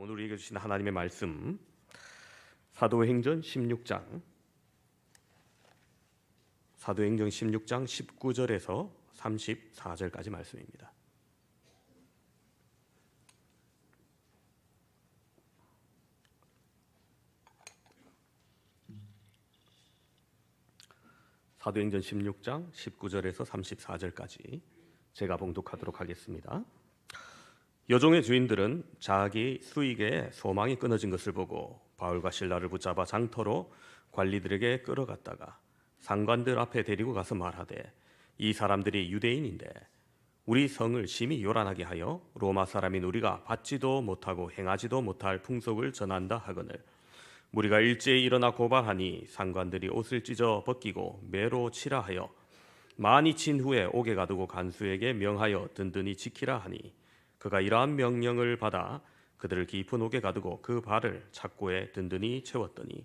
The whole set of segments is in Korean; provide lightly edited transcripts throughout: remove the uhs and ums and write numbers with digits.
오늘 우리에게 주신 하나님의 말씀 사도행전 16장 19절에서 34절까지 말씀입니다. 사도행전 16장 19절에서 34절까지 제가 봉독하도록 하겠습니다. 여종의 주인들은 자기 수익에 소망이 끊어진 것을 보고 바울과 실라를 붙잡아 장터로 관리들에게 끌어갔다가 상관들 앞에 데리고 가서 말하되, 이 사람들이 유대인인데 우리 성을 심히 요란하게 하여 로마 사람인 우리가 받지도 못하고 행하지도 못할 풍속을 전한다 하거늘, 무리가 일제히 일어나 고발하니 상관들이 옷을 찢어 벗기고 매로 치라 하여 많이 친 후에 옥에 가두고 간수에게 명하여 든든히 지키라 하니, 그가 이러한 명령을 받아 그들을 깊은 옥에 가두고 그 발을 착고에 든든히 채웠더니,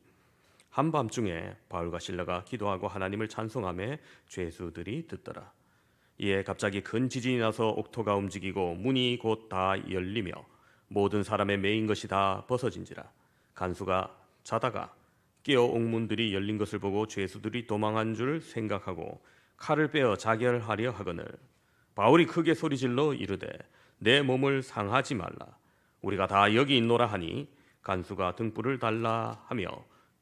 한밤중에 바울과 실라가 기도하고 하나님을 찬송하며 죄수들이 듣더라. 이에 갑자기 큰 지진이 나서 옥토가 움직이고 문이 곧 다 열리며 모든 사람의 매인 것이 다 벗어진지라. 간수가 자다가 깨어 옥문들이 열린 것을 보고 죄수들이 도망한 줄 생각하고 칼을 빼어 자결하려 하거늘, 바울이 크게 소리질러 이르되, 내 몸을 상하지 말라, 우리가 다 여기 있노라 하니, 간수가 등불을 달라 하며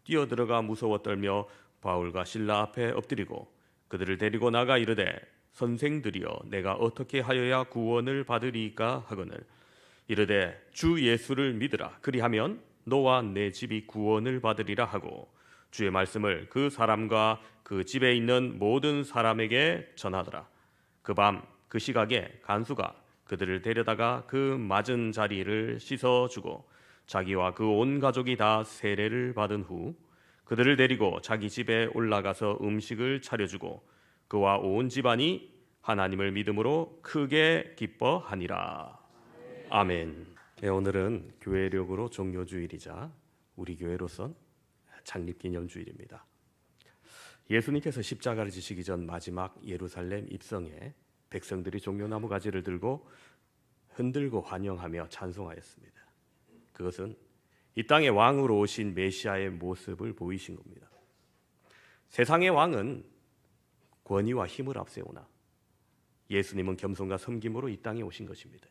뛰어들어가 무서워 떨며 바울과 실라 앞에 엎드리고 그들을 데리고 나가 이르되, 선생들이여, 내가 어떻게 하여야 구원을 받으리까 하거늘, 이르되 주 예수를 믿으라, 그리하면 너와 내 집이 구원을 받으리라 하고 주의 말씀을 그 사람과 그 집에 있는 모든 사람에게 전하더라. 그 밤 그 시각에 간수가 그들을 데려다가 그 맞은 자리를 씻어주고 자기와 그 온 가족이 다 세례를 받은 후 그들을 데리고 자기 집에 올라가서 음식을 차려주고 그와 온 집안이 하나님을 믿음으로 크게 기뻐하니라. 아멘. 네, 오늘은 교회력으로 종료주일이자 우리 교회로선 창립기념주일입니다. 예수님께서 십자가를 지시기 전 마지막 예루살렘 입성에 백성들이 종려나무 가지를 들고 흔들고 환영하며 찬송하였습니다. 그것은 이 땅의 왕으로 오신 메시아의 모습을 보이신 겁니다. 세상의 왕은 권위와 힘을 앞세우나 예수님은 겸손과 섬김으로 이 땅에 오신 것입니다.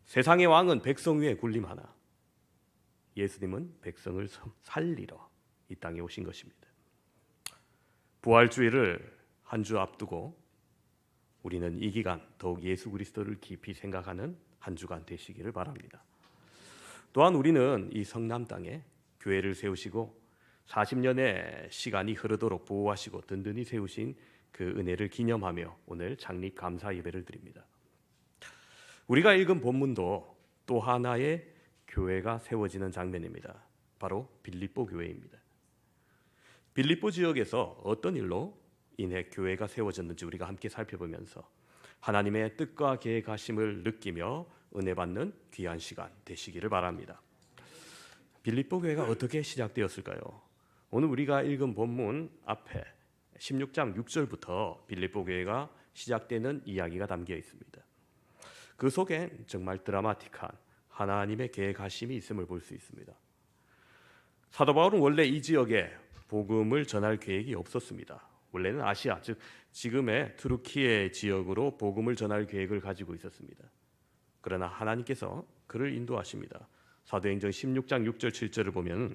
세상의 왕은 백성 위에 군림하나 예수님은 백성을 살리러 이 땅에 오신 것입니다. 부활주일을 한 주 앞두고 우리는 이 기간 더욱 예수 그리스도를 깊이 생각하는 한 주간 되시기를 바랍니다. 또한 우리는 이 성남 땅에 교회를 세우시고 40년의 시간이 흐르도록 보호하시고 든든히 세우신 그 은혜를 기념하며 오늘 창립 감사 예배를 드립니다. 우리가 읽은 본문도 또 하나의 교회가 세워지는 장면입니다. 바로 빌립보 교회입니다. 빌립보 지역에서 어떤 일로 인해 교회가 세워졌는지 우리가 함께 살펴보면서 하나님의 뜻과 계획하심을 느끼며 은혜 받는 귀한 시간 되시기를 바랍니다. 빌립보 교회가 어떻게 시작되었을까요? 오늘 우리가 읽은 본문 앞에 16장 6절부터 빌립보 교회가 시작되는 이야기가 담겨 있습니다. 그 속엔 정말 드라마틱한 하나님의 계획하심이 있음을 볼 수 있습니다. 사도 바울은 원래 이 지역에 복음을 전할 계획이 없었습니다. 원래는 아시아, 즉 지금의 투르키의 지역으로 복음을 전할 계획을 가지고 있었습니다. 그러나 하나님께서 그를 인도하십니다. 사도행전 16장 6절 7절을 보면,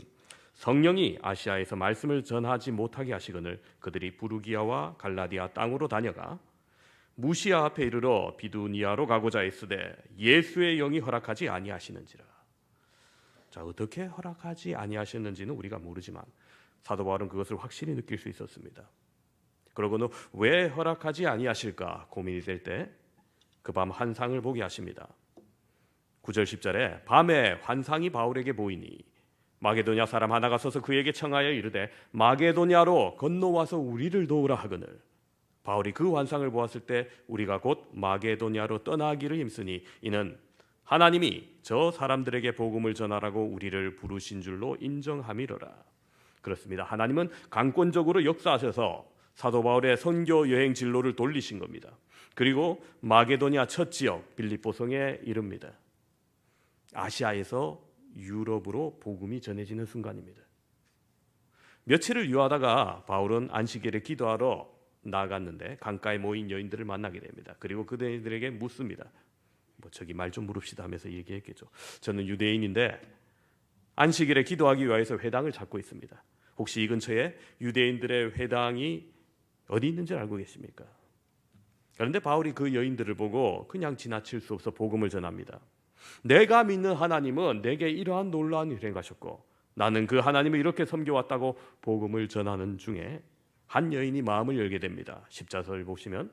성령이 아시아에서 말씀을 전하지 못하게 하시거늘 그들이 부르기아와 갈라디아 땅으로 다녀가 무시아 앞에 이르러 비두니아로 가고자 했으되 예수의 영이 허락하지 아니하시는지라. 자, 어떻게 허락하지 아니하셨는지는 우리가 모르지만 사도 바울은 그것을 확실히 느낄 수 있었습니다. 그러고는 왜 허락하지 아니하실까 고민이 될 때 그 밤 환상을 보게 하십니다. 9절 10절에 밤에 환상이 바울에게 보이니 마게도냐 사람 하나가 서서 그에게 청하여 이르되 마게도냐로 건너와서 우리를 도우라 하거늘, 바울이 그 환상을 보았을 때 우리가 곧 마게도냐로 떠나기를 힘쓰니 이는 하나님이 저 사람들에게 복음을 전하라고 우리를 부르신 줄로 인정함이로라. 그렇습니다. 하나님은 강권적으로 역사하셔서 사도 바울의 선교 여행 진로를 돌리신 겁니다. 그리고 마게도냐 첫 지역 빌립보 성에 이릅니다. 아시아에서 유럽으로 복음이 전해지는 순간입니다. 며칠을 유하다가 바울은 안식일에 기도하러 나갔는데 강가에 모인 여인들을 만나게 됩니다. 그리고 그들에게 묻습니다. 저기 말 좀 물읍시다 하면서 얘기했겠죠. 저는 유대인인데 안식일에 기도하기 위해서 회당을 찾고 있습니다. 혹시 이 근처에 유대인들의 회당이 어디 있는지 알고 계십니까? 그런데 바울이 그 여인들을 보고 그냥 지나칠 수 없어 복음을 전합니다. 내가 믿는 하나님은 내게 이러한 놀라운 일을 행하셨고 나는 그 하나님을 이렇게 섬겨왔다고 복음을 전하는 중에 한 여인이 마음을 열게 됩니다. 10절을 보시면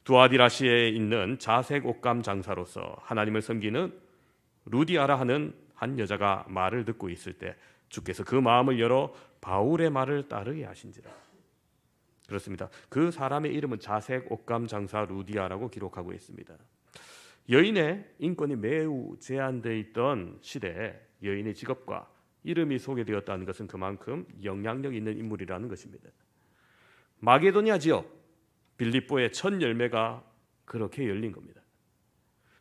두아디라시에 있는 자색 옷감 장사로서 하나님을 섬기는 루디아라 하는 한 여자가 말을 듣고 있을 때 주께서 그 마음을 열어 바울의 말을 따르게 하신지라. 그렇습니다. 그 사람의 이름은 자색 옷감 장사 루디아라고 기록하고 있습니다. 여인의 인권이 매우 제한되어 있던 시대에 여인의 직업과 이름이 소개되었다는 것은 그만큼 영향력 있는 인물이라는 것입니다. 마게도니아 지역 빌립보의 첫 열매가 그렇게 열린 겁니다.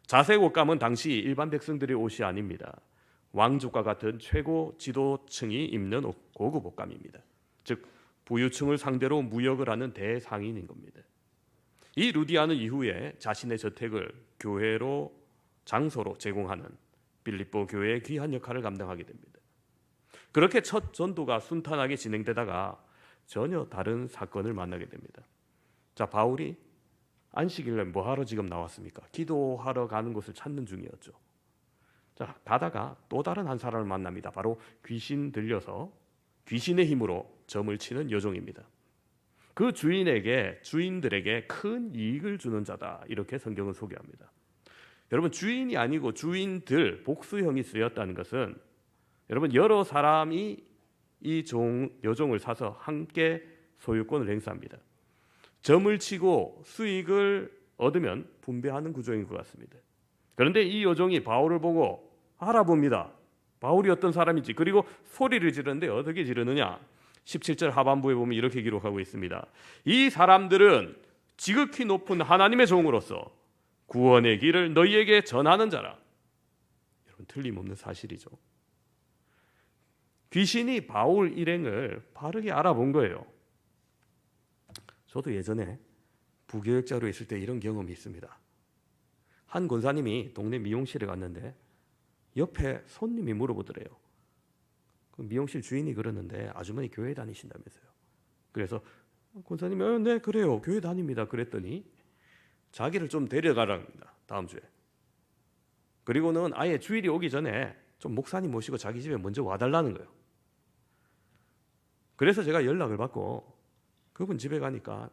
자색 옷감은 당시 일반 백성들의 옷이 아닙니다. 왕족과 같은 최고 지도층이 입는 고급 옷감입니다. 즉 부유층을 상대로 무역을 하는 대상인인 겁니다. 이 루디아는 이후에 자신의 저택을 교회로 장소로 제공하는 빌립보 교회의 귀한 역할을 감당하게 됩니다. 그렇게 첫 전도가 순탄하게 진행되다가 전혀 다른 사건을 만나게 됩니다. 자, 바울이 안식일날 뭐 하러 지금 나왔습니까? 기도하러 가는 곳을 찾는 중이었죠. 자, 가다가 또 다른 한 사람을 만납니다. 바로 귀신 들려서 귀신의 힘으로 점을 치는 여종입니다. 그 주인들에게 큰 이익을 주는 자다, 이렇게 성경은 소개합니다. 여러분, 주인이 아니고 주인들, 복수형이 쓰였다는 것은 여러분 여러 사람이 이 여종을 사서 함께 소유권을 행사합니다. 점을 치고 수익을 얻으면 분배하는 구조인 것 같습니다. 그런데 이 여종이 바울을 보고 알아봅니다. 바울이 어떤 사람인지. 그리고 소리를 지르는데 어떻게 지르느냐? 17절 하반부에 보면 이렇게 기록하고 있습니다. 이 사람들은 지극히 높은 하나님의 종으로서 구원의 길을 너희에게 전하는 자라. 여러분, 틀림없는 사실이죠. 귀신이 바울 일행을 바르게 알아본 거예요. 저도 예전에 부교역자로 있을 때 이런 경험이 있습니다. 한 권사님이 동네 미용실에 갔는데 옆에 손님이 물어보더래요. 그 미용실 주인이 그러는데 아주머니 교회 다니신다면서요. 그래서 권사님이 네 그래요, 교회 다닙니다. 그랬더니 자기를 좀 데려가랍니다. 다음 주에. 그리고는 아예 주일이 오기 전에 좀 목사님 모시고 자기 집에 먼저 와달라는 거예요. 그래서 제가 연락을 받고 그분 집에 가니까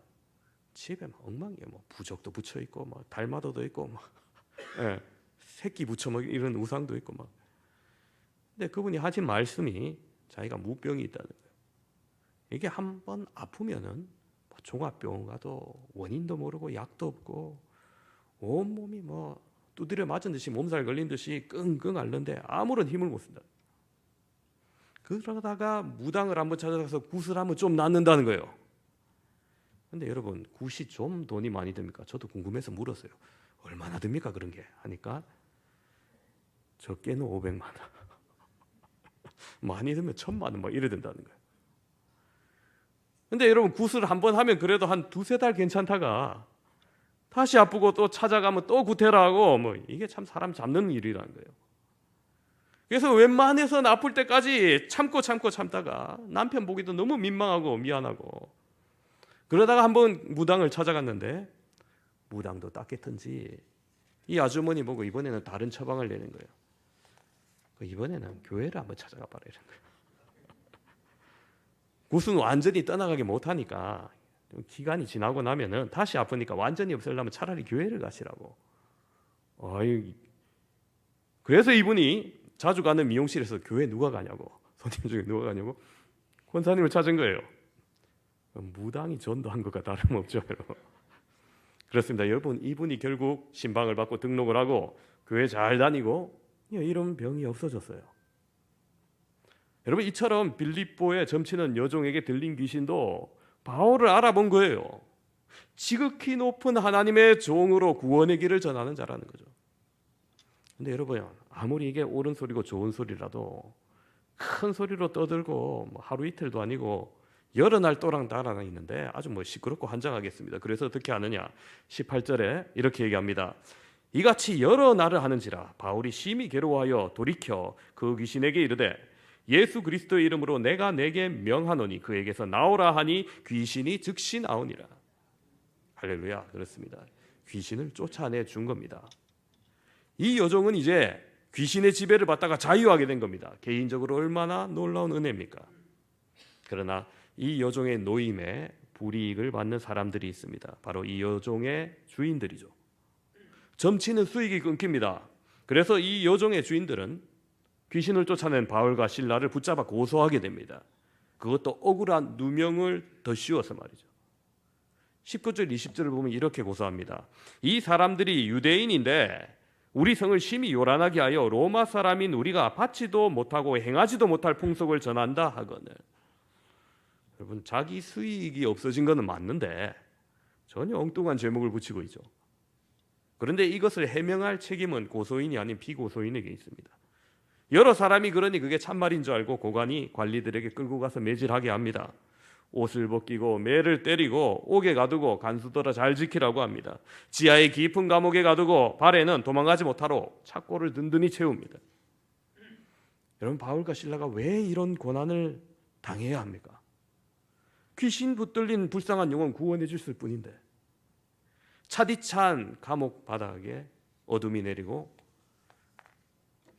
집에 막 엉망이에요. 뭐 부적도 붙여 있고, 막 달마도도 있고, 막 예, 새끼 붙여 막 이런 우상도 있고 막. 근데 그분이 하신 말씀이 자기가 무병이 있다는 거예요. 이게 한번 아프면은 종합병원 가도 원인도 모르고 약도 없고 온 몸이 뭐 두드려 맞은 듯이 몸살 걸린 듯이 끙끙 앓는데 아무런 힘을 못 쓴다. 그러다가 무당을 한번 찾아가서 굿을 하면 좀 낫는다는 거예요. 근데 여러분, 굿이 좀 돈이 많이 듭니까? 저도 궁금해서 물었어요. 얼마나 듭니까 그런 게? 하니까 적게는 500만 원, 많이 들면 1000만 원 막 이래 된다는 거예요. 근데 여러분, 굿을 한번 하면 그래도 한 두세 달 괜찮다가 다시 아프고 또 찾아가면 또 굿해라 하고, 뭐 이게 참 사람 잡는 일이라는 거예요. 그래서 웬만해서는 아플 때까지 참다가 남편 보기도 너무 민망하고 미안하고 그러다가 한번 무당을 찾아갔는데 무당도 딱했던지 이 아주머니 보고 이번에는 다른 처방을 내는 거예요. 이번에는 교회를 한번 찾아가 봐라 이런 거예요. 굿은 완전히 떠나가게 못하니까 기간이 지나고 나면은 다시 아프니까 완전히 없애려면 차라리 교회를 가시라고. 그래서 이분이 자주 가는 미용실에서 교회 누가 가냐고, 손님 중에 누가 가냐고 권사님을 찾은 거예요. 무당이 전도한 것과 다름없죠, 여러분. 그렇습니다. 여러분, 이분이 결국 신방을 받고 등록을 하고 교회 잘 다니고 이런 병이 없어졌어요. 여러분, 이처럼 빌립보에 점치는 여종에게 들린 귀신도 바울을 알아본 거예요. 지극히 높은 하나님의 종으로 구원의 길을 전하는 자라는 거죠. 근데 여러분, 아무리 이게 옳은 소리고 좋은 소리라도 큰 소리로 떠들고 하루 이틀도 아니고 여러 날 또랑 달아나 있는데 아주 시끄럽고 환장하겠습니다. 그래서 어떻게 하느냐? 18절에 이렇게 얘기합니다. 이같이 여러 날을 하는지라 바울이 심히 괴로워하여 돌이켜 그 귀신에게 이르되 예수 그리스도의 이름으로 내가 내게 명하노니 그에게서 나오라 하니 귀신이 즉시 나오니라. 할렐루야. 그렇습니다. 귀신을 쫓아내 준 겁니다. 이 여종은 이제 귀신의 지배를 받다가 자유하게 된 겁니다. 개인적으로 얼마나 놀라운 은혜입니까? 그러나 이 여종의 노임에 불이익을 받는 사람들이 있습니다. 바로 이 여종의 주인들이죠. 점치는 수익이 끊깁니다. 그래서 이 여종의 주인들은 귀신을 쫓아낸 바울과 실라를 붙잡아 고소하게 됩니다. 그것도 억울한 누명을 더 씌워서 말이죠. 19절 20절을 보면 이렇게 고소합니다. 이 사람들이 유대인인데 우리 성을 심히 요란하게 하여 로마 사람인 우리가 받지도 못하고 행하지도 못할 풍속을 전한다 하거늘. 여러분, 자기 수익이 없어진 것은 맞는데 전혀 엉뚱한 제목을 붙이고 있죠. 그런데 이것을 해명할 책임은 고소인이 아닌 피고소인에게 있습니다. 여러 사람이 그러니 그게 참말인 줄 알고 고관이 관리들에게 끌고 가서 매질하게 합니다. 옷을 벗기고 매를 때리고 옥에 가두고 간수들아 잘 지키라고 합니다. 지하의 깊은 감옥에 가두고 발에는 도망가지 못하도록 착고를 든든히 채웁니다. 여러분, 바울과 실라가 왜 이런 고난을 당해야 합니까? 귀신 붙들린 불쌍한 영혼 구원해 줬을 뿐인데 차디찬 감옥 바닥에 어둠이 내리고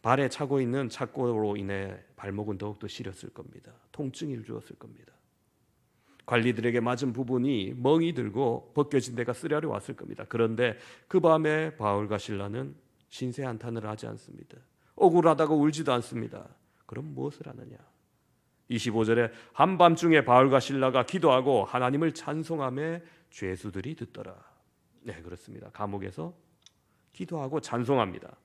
발에 차고 있는 착고로 인해 발목은 더욱더 시렸을 겁니다. 통증을 주었을 겁니다. 관리들에게 맞은 부분이 멍이 들고 벗겨진 데가 쓰라려 왔을 겁니다. 그런데 그 밤에 바울과 실라는 신세 한탄을 하지 않습니다. 억울하다고 울지도 않습니다. 그럼 무엇을 하느냐? 25절에 한밤중에 바울과 실라가 기도하고 하나님을 찬송하며 죄수들이 듣더라. 네, 그렇습니다. 감옥에서 기도하고 찬송합니다.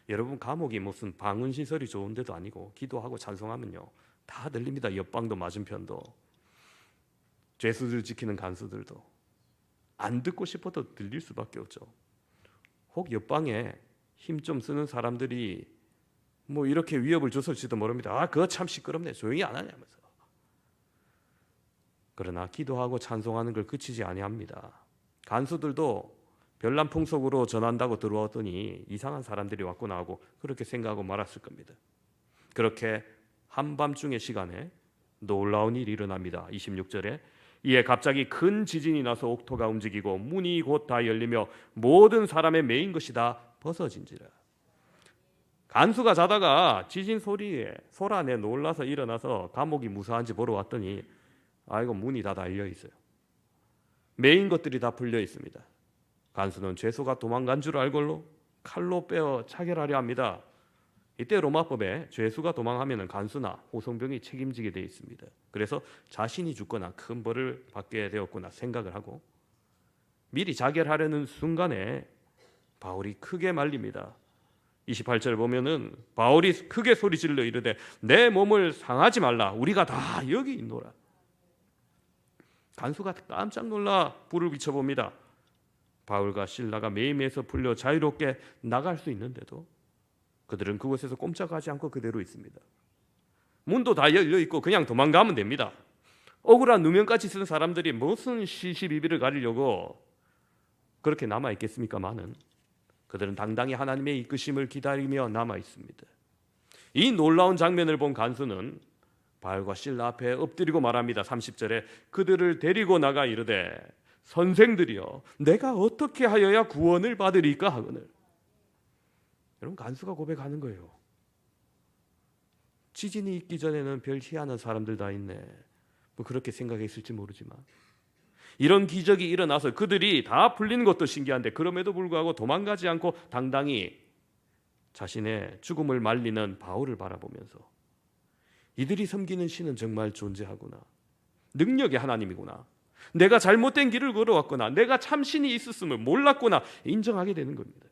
여러분, 감옥이 무슨 방언시설이 좋은 데도 아니고 기도하고 찬송하면요 다 들립니다. 옆방도 맞은편도. 죄수들 지키는 간수들도 안 듣고 싶어도 들릴 수밖에 없죠. 혹 옆방에 힘 좀 쓰는 사람들이 이렇게 위협을 줬을지도 모릅니다. 그거 참 시끄럽네. 조용히 안 하냐면서. 그러나 기도하고 찬송하는 걸 그치지 아니합니다. 간수들도 별난 풍속으로 전한다고 들어왔더니 이상한 사람들이 왔구나 하고 그렇게 생각하고 말았을 겁니다. 그렇게 한밤중의 시간에 놀라운 일이 일어납니다. 26절에 이에 갑자기 큰 지진이 나서 옥토가 움직이고 문이 곧 다 열리며 모든 사람의 메인 것이 다 벗어진지라. 간수가 자다가 지진 소리에 소란에 놀라서 일어나서 감옥이 무사한지 보러 왔더니 이거 문이 다 달려 있어요. 메인 것들이 다 풀려 있습니다. 간수는 죄수가 도망간 줄 알걸로 칼로 빼어 차결하려 합니다. 이때 로마법에 죄수가 도망하면 간수나 호송병이 책임지게 되어 있습니다. 그래서 자신이 죽거나 큰 벌을 받게 되었구나 생각을 하고 미리 자결하려는 순간에 바울이 크게 말립니다. 28절 보면은 바울이 크게 소리질러 이르되 내 몸을 상하지 말라. 우리가 다 여기 있노라. 간수가 깜짝 놀라 불을 비춰봅니다. 바울과 실라가 매임에서 풀려 자유롭게 나갈 수 있는데도 그들은 그곳에서 꼼짝하지 않고 그대로 있습니다. 문도 다 열려 있고 그냥 도망가면 됩니다. 억울한 누명까지 쓴 사람들이 무슨 시시비비를 가리려고 그렇게 남아 있겠습니까마는 그들은 당당히 하나님의 이끄심을 기다리며 남아 있습니다. 이 놀라운 장면을 본 간수는 바울과 실라 앞에 엎드리고 말합니다. 30절에 그들을 데리고 나가 이르되 선생들이여 내가 어떻게 하여야 구원을 받으리까 하거늘. 여러분, 간수가 고백하는 거예요. 지진이 있기 전에는 별 희한한 사람들 다 있네. 그렇게 생각했을지 모르지만 이런 기적이 일어나서 그들이 다 풀린 것도 신기한데 그럼에도 불구하고 도망가지 않고 당당히 자신의 죽음을 말리는 바울을 바라보면서 이들이 섬기는 신은 정말 존재하구나. 능력의 하나님이구나. 내가 잘못된 길을 걸어왔구나. 내가 참신이 있었음을 몰랐구나. 인정하게 되는 겁니다.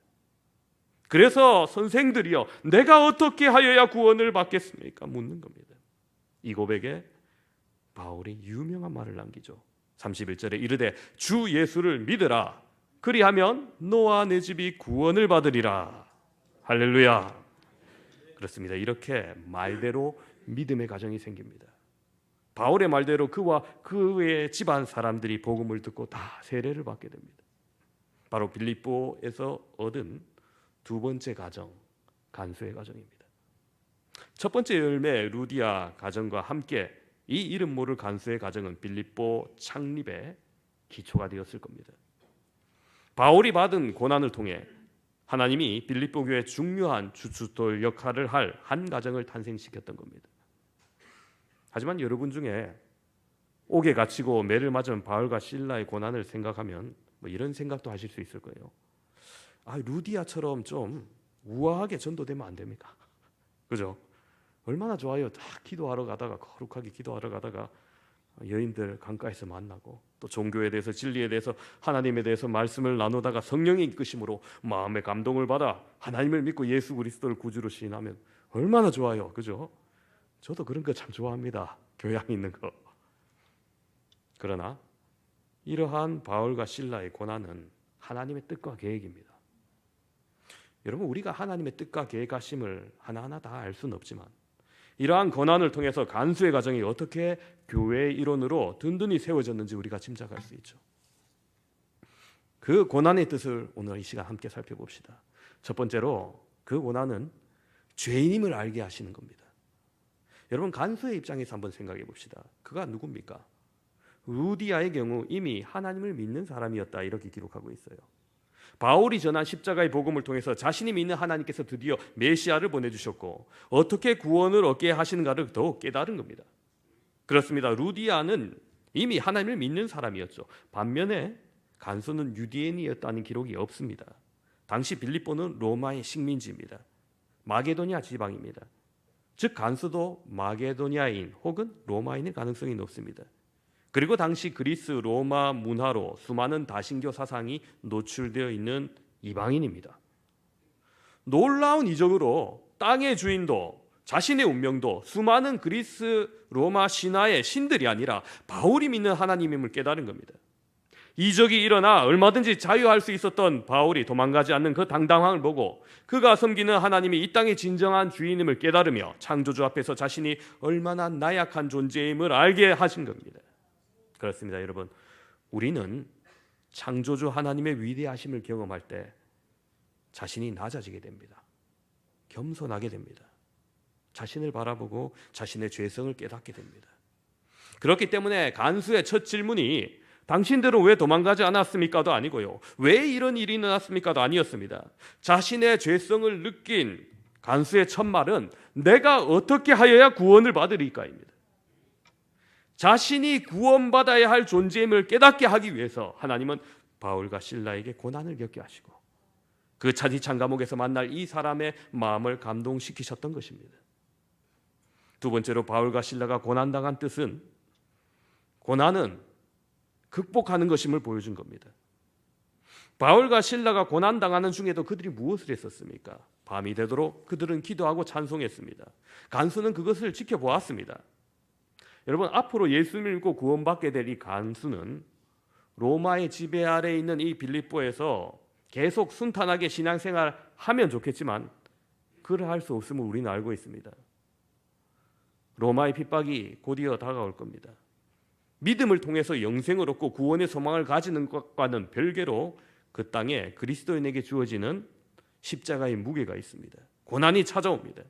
그래서 선생들이여 내가 어떻게 하여야 구원을 받겠습니까? 묻는 겁니다. 이 고백에 바울이 유명한 말을 남기죠. 31절에 이르되 주 예수를 믿으라. 그리하면 너와 내 집이 구원을 받으리라. 할렐루야. 그렇습니다. 이렇게 말대로 믿음의 가정이 생깁니다. 바울의 말대로 그와 그의 집안 사람들이 복음을 듣고 다 세례를 받게 됩니다. 바로 빌립보에서 얻은 두 번째 가정, 간수의 가정입니다. 첫 번째 열매 루디아 가정과 함께 이 이름 모를 간수의 가정은 빌립보 창립의 기초가 되었을 겁니다. 바울이 받은 고난을 통해 하나님이 빌립보 교회 중요한 주춧돌 역할을 할 한 가정을 탄생시켰던 겁니다. 하지만 여러분 중에 옥에 갇히고 매를 맞은 바울과 실라의 고난을 생각하면 뭐 이런 생각도 하실 수 있을 거예요. 루디아처럼 좀 우아하게 전도되면 안 됩니까? 그죠? 얼마나 좋아요. 딱 기도하러 가다가 거룩하게 기도하러 가다가 여인들 강가에서 만나고 또 종교에 대해서 진리에 대해서 하나님에 대해서 말씀을 나누다가 성령의 이끄심으로 마음의 감동을 받아 하나님을 믿고 예수 그리스도를 구주로 시인하면 얼마나 좋아요. 그죠? 저도 그런 거 참 좋아합니다. 교양 있는 거. 그러나 이러한 바울과 실라의 고난은 하나님의 뜻과 계획입니다. 여러분, 우리가 하나님의 뜻과 계획하심을 하나하나 다 알 수는 없지만 이러한 고난을 통해서 간수의 가정이 어떻게 교회의 일원으로 든든히 세워졌는지 우리가 짐작할 수 있죠. 그 고난의 뜻을 오늘 이 시간 함께 살펴봅시다. 첫 번째로 그 고난은 죄인임을 알게 하시는 겁니다. 여러분, 간수의 입장에서 한번 생각해 봅시다. 그가 누굽니까? 루디아의 경우 이미 하나님을 믿는 사람이었다, 이렇게 기록하고 있어요. 바울이 전한 십자가의 복음을 통해서 자신이 믿는 하나님께서 드디어 메시아를 보내주셨고 어떻게 구원을 얻게 하시는가를 더욱 깨달은 겁니다. 그렇습니다. 루디아는 이미 하나님을 믿는 사람이었죠. 반면에 간수는 유대인이었다는 기록이 없습니다. 당시 빌립보는 로마의 식민지입니다. 마게도니아 지방입니다. 즉 간수도 마게도니아인 혹은 로마인의 가능성이 높습니다. 그리고 당시 그리스 로마 문화로 수많은 다신교 사상이 노출되어 있는 이방인입니다. 놀라운 이적으로 땅의 주인도 자신의 운명도 수많은 그리스 로마 신화의 신들이 아니라 바울이 믿는 하나님임을 깨달은 겁니다. 이적이 일어나 얼마든지 자유할 수 있었던 바울이 도망가지 않는 그 당당함을 보고 그가 섬기는 하나님이 이 땅의 진정한 주인임을 깨달으며 창조주 앞에서 자신이 얼마나 나약한 존재임을 알게 하신 겁니다. 그렇습니다, 여러분. 우리는 창조주 하나님의 위대하심을 경험할 때 자신이 낮아지게 됩니다. 겸손하게 됩니다. 자신을 바라보고 자신의 죄성을 깨닫게 됩니다. 그렇기 때문에 간수의 첫 질문이 당신들은 왜 도망가지 않았습니까도 아니고요, 왜 이런 일이 일어났습니까도 아니었습니다. 자신의 죄성을 느낀 간수의 첫 말은 내가 어떻게 하여야 구원을 받으리까입니다. 자신이 구원받아야 할 존재임을 깨닫게 하기 위해서 하나님은 바울과 실라에게 고난을 겪게 하시고 그 차디찬 감옥에서 만날 이 사람의 마음을 감동시키셨던 것입니다. 두 번째로 바울과 실라가 고난당한 뜻은 고난은 극복하는 것임을 보여준 겁니다. 바울과 실라가 고난당하는 중에도 그들이 무엇을 했었습니까? 밤이 되도록 그들은 기도하고 찬송했습니다. 간수는 그것을 지켜보았습니다. 여러분, 앞으로 예수님을 믿고 구원받게 될 이 간수는 로마의 지배 아래에 있는 이 빌립보에서 계속 순탄하게 신앙생활 하면 좋겠지만 그를 할 수 없음을 우리는 알고 있습니다. 로마의 핍박이 곧이어 다가올 겁니다. 믿음을 통해서 영생을 얻고 구원의 소망을 가지는 것과는 별개로 그 땅에 그리스도인에게 주어지는 십자가의 무게가 있습니다. 고난이 찾아옵니다.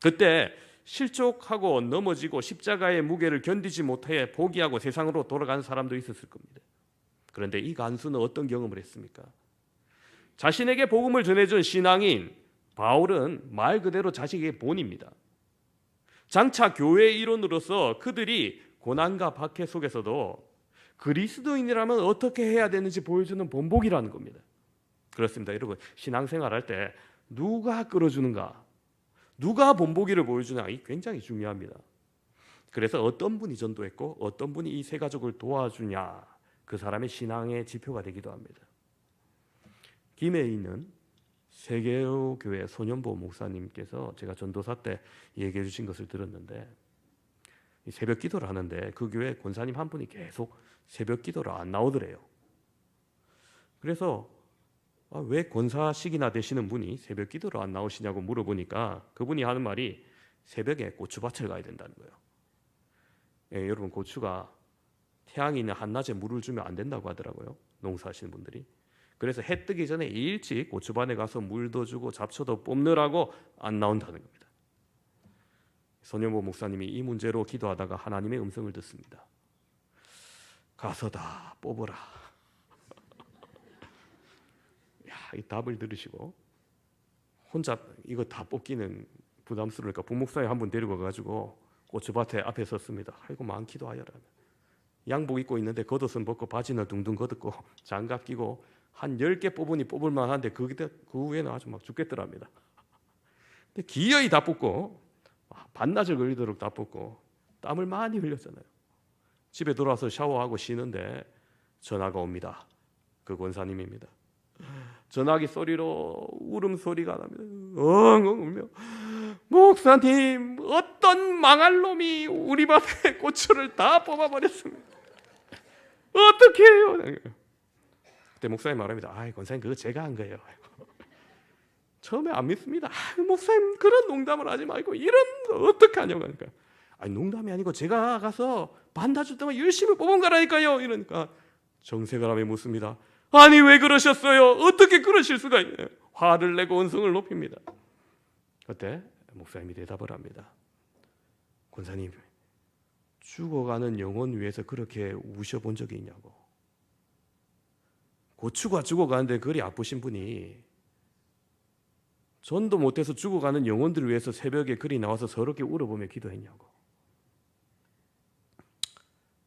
그때 실족하고 넘어지고 십자가의 무게를 견디지 못해 포기하고 세상으로 돌아가는 사람도 있었을 겁니다. 그런데 이 간수는 어떤 경험을 했습니까? 자신에게 복음을 전해준 신앙인 바울은 말 그대로 자식의 본입니다. 장차 교회의 일원으로서 그들이 고난과 박해 속에서도 그리스도인이라면 어떻게 해야 되는지 보여주는 본보기라는 겁니다. 그렇습니다, 여러분. 신앙생활할 때 누가 끌어주는가, 누가 본보기를 보여주냐, 이 굉장히 중요합니다. 그래서 어떤 분이 전도했고 어떤 분이 이 세 가족을 도와주냐, 그 사람의 신앙의 지표가 되기도 합니다. 김해에 있는 세계로 교회 손현보 목사님께서 제가 전도사 때 얘기해 주신 것을 들었는데, 새벽 기도를 하는데 그 교회 권사님 한 분이 계속 새벽 기도를 안 나오더래요. 그래서 왜 권사식이나 되시는 분이 새벽 기도로 안 나오시냐고 물어보니까 그분이 하는 말이 새벽에 고추밭을 가야 된다는 거예요. 예, 여러분 고추가 태양이 있는 한낮에 물을 주면 안 된다고 하더라고요. 농사하시는 분들이. 그래서 해 뜨기 전에 일찍 고추밭에 가서 물도 주고 잡초도 뽑느라고 안 나온다는 겁니다. 손영보 목사님이 이 문제로 기도하다가 하나님의 음성을 듣습니다. 가서 다 뽑으라. 야, 이 답을 들으시고 혼자 이거 다 뽑기는 부담스러우니까 부목사님 한 분 데리고 가가지고 고추밭에 앞에 섰습니다. 아이고 많기도 하여라. 양복 입고 있는데 겉옷은 벗고 바지는 둥둥 걷었고 장갑 끼고 한 10개 뽑으니 뽑을 만한데 그 후에는 아주 막 죽겠더랍니다. 근데 기어이 다 뽑고 반나절 걸리도록 다 뽑고 땀을 많이 흘렸잖아요. 집에 돌아와서 샤워하고 쉬는데 전화가 옵니다. 그 권사님입니다. 전화기 소리로 울음소리가 납니다. 엉엉 울며 목사님 어떤 망할 놈이 우리 밭에 고추를 다 뽑아버렸습니다. 어떻게 해요? 그때 목사님 말합니다. 아이 권사님 그거 제가 한 거예요. 처음에 안 믿습니다. 목사님 그런 농담을 하지 말고 이런 어떻게 하냐고 하니까 아니 농담이 아니고 제가 가서 반나절 동안 열심히 뽑은 거라니까요. 이러니까 정색을 묻습니다. 아니 왜 그러셨어요? 어떻게 그러실 수가 있나요? 화를 내고 언성을 높입니다. 그때 목사님이 대답을 합니다. 권사님 죽어가는 영혼 위해서 그렇게 우셔본 적이 있냐고. 고추가 죽어가는데 그리 아프신 분이 전도 못해서 죽어가는 영혼들을 위해서 새벽에 그리 나와서 서럽게 울어보며 기도했냐고.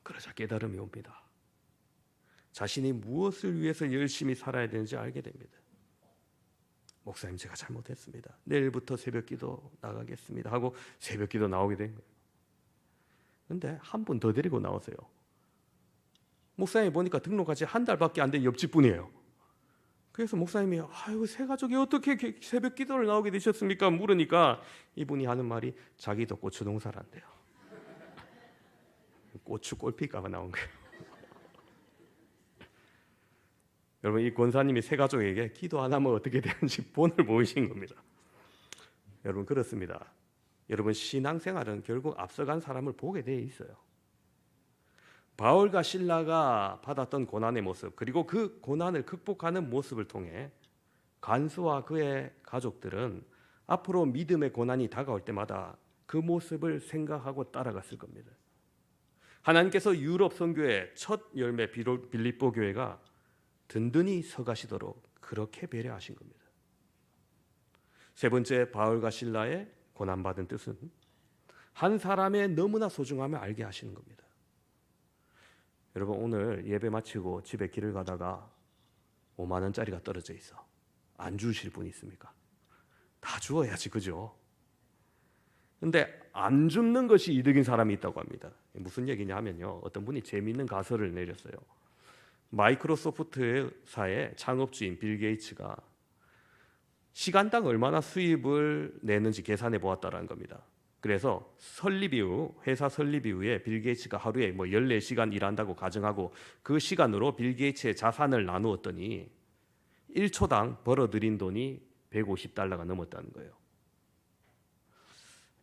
그러자 깨달음이 옵니다. 자신이 무엇을 위해서 열심히 살아야 되는지 알게 됩니다. 목사님 제가 잘못했습니다. 내일부터 새벽기도 나가겠습니다 하고 새벽기도 나오게 된 거예요. 그런데 한 분 더 데리고 나오세요. 목사님 보니까 등록한 지 한 달밖에 안 된 옆집 분이에요. 그래서 목사님이 아이고 새 가족이 어떻게 새벽기도를 나오게 되셨습니까? 물으니까 이분이 하는 말이 자기도 고추 농사를 한대요. 고추 꼴피가가 나온 거예요. 여러분 이 권사님이 새 가족에게 기도 안 하면 어떻게 되는지 본을 보이신 겁니다. 여러분 그렇습니다. 여러분 신앙생활은 결국 앞서간 사람을 보게 돼 있어요. 바울과 실라가 받았던 고난의 모습 그리고 그 고난을 극복하는 모습을 통해 간수와 그의 가족들은 앞으로 믿음의 고난이 다가올 때마다 그 모습을 생각하고 따라갔을 겁니다. 하나님께서 유럽 선교의 첫 열매 빌립보 교회가 든든히 서가시도록 그렇게 배려하신 겁니다. 세 번째 바울과 실라의 고난받은 뜻은 한 사람의 너무나 소중함을 알게 하시는 겁니다. 여러분 오늘 예배 마치고 집에 길을 가다가 5만 원짜리가 떨어져 있어. 안 주실 분 있습니까? 다 주어야지 그죠? 근데 안 줍는 것이 이득인 사람이 있다고 합니다. 무슨 얘기냐 하면요. 어떤 분이 재미있는 가설을 내렸어요. 마이크로소프트사의 창업주인 빌 게이츠가 시간당 얼마나 수입을 내는지 계산해 보았다라는 겁니다. 그래서 회사 설립 이후에 빌 게이츠가 하루에 14시간 일한다고 가정하고 그 시간으로 빌 게이츠의 자산을 나누었더니 1초당 벌어들인 돈이 $150가 넘었다는 거예요.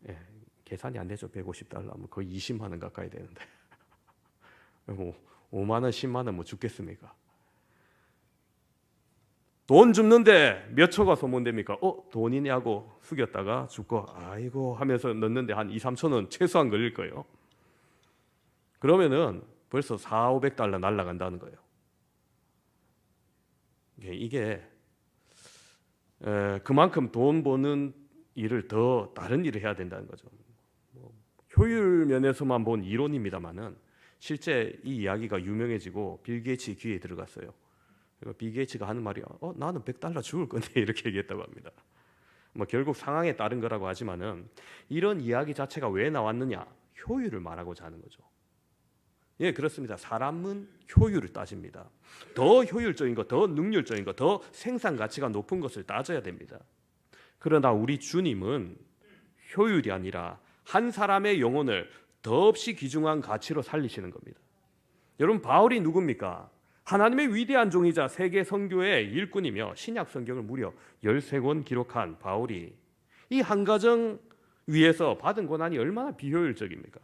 예, 계산이 안 되죠. $150면 거의 20만 원 가까이 되는데 5만 원, 10만 원 죽겠습니까? 돈 줍는데 몇 초가 소모됩니까? 돈이냐고 숙였다가 죽고 아이고 하면서 넣는데 한 2, 3천 원 최소한 걸릴 거예요. 그러면은 벌써 $400, $500 날라간다는 거예요. 이게 그만큼 돈 버는 일을 다른 일을 해야 된다는 거죠. 효율 면에서만 본 이론입니다만은 실제 이 이야기가 유명해지고 빌 게이츠 귀에 들어갔어요. 빌 게이츠가 하는 말이 나는 $100 죽을 건데 이렇게 얘기했다고 합니다. 결국 상황에 따른 거라고 하지만은 이런 이야기 자체가 왜 나왔느냐? 효율을 말하고자 하는 거죠. 예, 그렇습니다. 사람은 효율을 따집니다. 더 효율적인 것, 더 능률적인 것, 더 생산 가치가 높은 것을 따져야 됩니다. 그러나 우리 주님은 효율이 아니라 한 사람의 영혼을 더없이 귀중한 가치로 살리시는 겁니다. 여러분 바울이 누굽니까? 하나님의 위대한 종이자 세계 선교의 일꾼이며 신약 성경을 무려 13권 기록한 바울이 이 한 가정 위에서 받은 고난이 얼마나 비효율적입니까?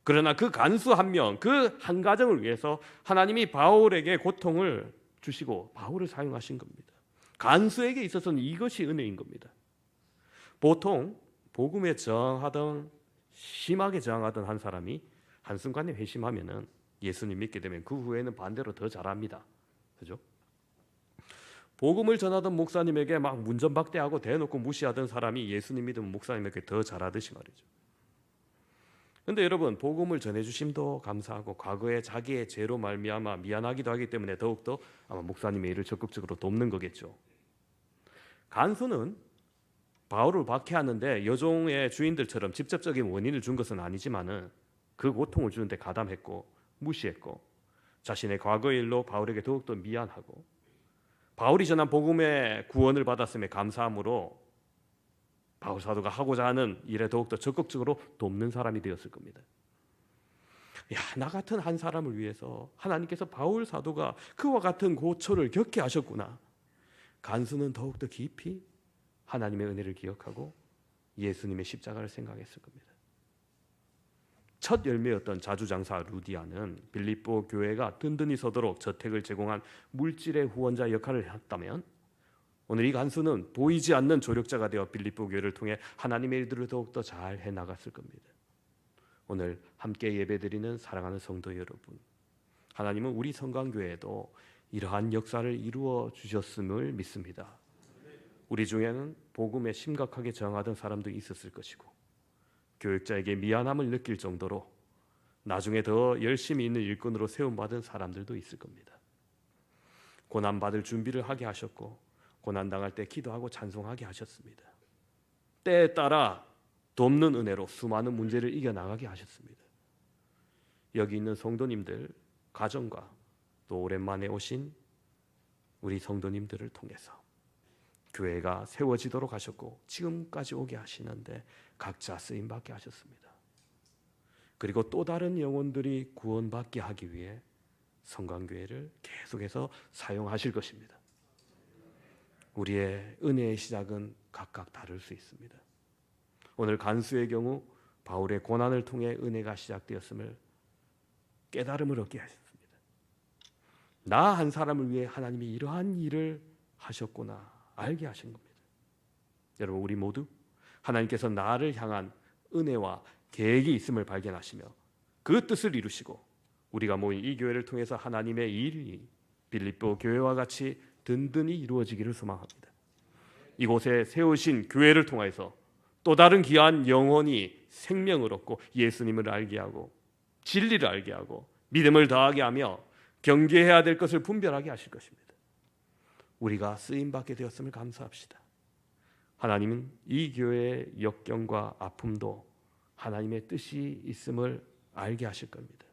그러나 그 간수 한 명, 그 한 가정을 위해서 하나님이 바울에게 고통을 주시고 바울을 사용하신 겁니다. 간수에게 있어서는 이것이 은혜인 겁니다. 보통 복음에 저항하던, 심하게 저항하던 한 사람이 한순간에 회심하면은 예수님 믿게 되면 그 후에는 반대로 더 잘합니다. 그죠? 복음을 전하던 목사님에게 막 문전박대하고 대놓고 무시하던 사람이 예수님 믿으면 목사님에게 더 잘하듯이 말이죠. 근데 여러분, 복음을 전해주심도 감사하고 과거에 자기의 죄로 말미암아 미안하기도 하기 때문에 더욱더 아마 목사님의 일을 적극적으로 돕는 거겠죠. 간수는 바울을 박해하는데 여종의 주인들처럼 직접적인 원인을 준 것은 아니지만은 그 고통을 주는데 가담했고 무시했고 자신의 과거의 일로 바울에게 더욱더 미안하고 바울이 전한 복음의 구원을 받았음에 감사함으로 바울 사도가 하고자 하는 일에 더욱더 적극적으로 돕는 사람이 되었을 겁니다. 야, 나 같은 한 사람을 위해서 하나님께서 바울 사도가 그와 같은 고초를 겪게 하셨구나. 간수는 더욱더 깊이 하나님의 은혜를 기억하고 예수님의 십자가를 생각했을 겁니다. 첫 열매였던 자주장사 루디아는 빌립보 교회가 든든히 서도록 저택을 제공한 물질의 후원자 역할을 했다면 오늘 이 간수는 보이지 않는 조력자가 되어 빌립보 교회를 통해 하나님의 일들을 더욱더 잘 해나갔을 겁니다. 오늘 함께 예배드리는 사랑하는 성도 여러분, 하나님은 우리 성강교회에도 이러한 역사를 이루어 주셨음을 믿습니다. 우리 중에는 복음에 심각하게 저항하던 사람도 있었을 것이고 교육자에게 미안함을 느낄 정도로 나중에 더 열심히 있는 일꾼으로 세움받은 사람들도 있을 겁니다. 고난받을 준비를 하게 하셨고 고난당할 때 기도하고 찬송하게 하셨습니다. 때에 따라 돕는 은혜로 수많은 문제를 이겨나가게 하셨습니다. 여기 있는 성도님들 가정과 또 오랜만에 오신 우리 성도님들을 통해서 교회가 세워지도록 하셨고 지금까지 오게 하시는데 각자 쓰임받게 하셨습니다. 그리고 또 다른 영혼들이 구원받게 하기 위해 성강교회를 계속해서 사용하실 것입니다. 우리의 은혜의 시작은 각각 다를 수 있습니다. 오늘 간수의 경우 바울의 고난을 통해 은혜가 시작되었음을 깨달음을 얻게 하셨습니다. 나 한 사람을 위해 하나님이 이러한 일을 하셨구나 알게 하신 겁니다. 여러분, 우리 모두 하나님께서 나를 향한 은혜와 계획이 있음을 발견하시며 그 뜻을 이루시고 우리가 모인 이 교회를 통해서 하나님의 일이 빌립보 교회와 같이 든든히 이루어지기를 소망합니다. 이곳에 세우신 교회를 통해서 또 다른 귀한 영혼이 생명을 얻고 예수님을 알게 하고 진리를 알게 하고 믿음을 더하게 하며 경계해야 될 것을 분별하게 하실 것입니다. 우리가 쓰임받게 되었음을 감사합시다. 하나님은 이 교회의 역경과 아픔도 하나님의 뜻이 있음을 알게 하실 겁니다.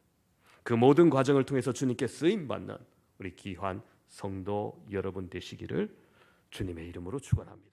그 모든 과정을 통해서 주님께 쓰임받는 우리 귀한 성도 여러분 되시기를 주님의 이름으로 축원합니다.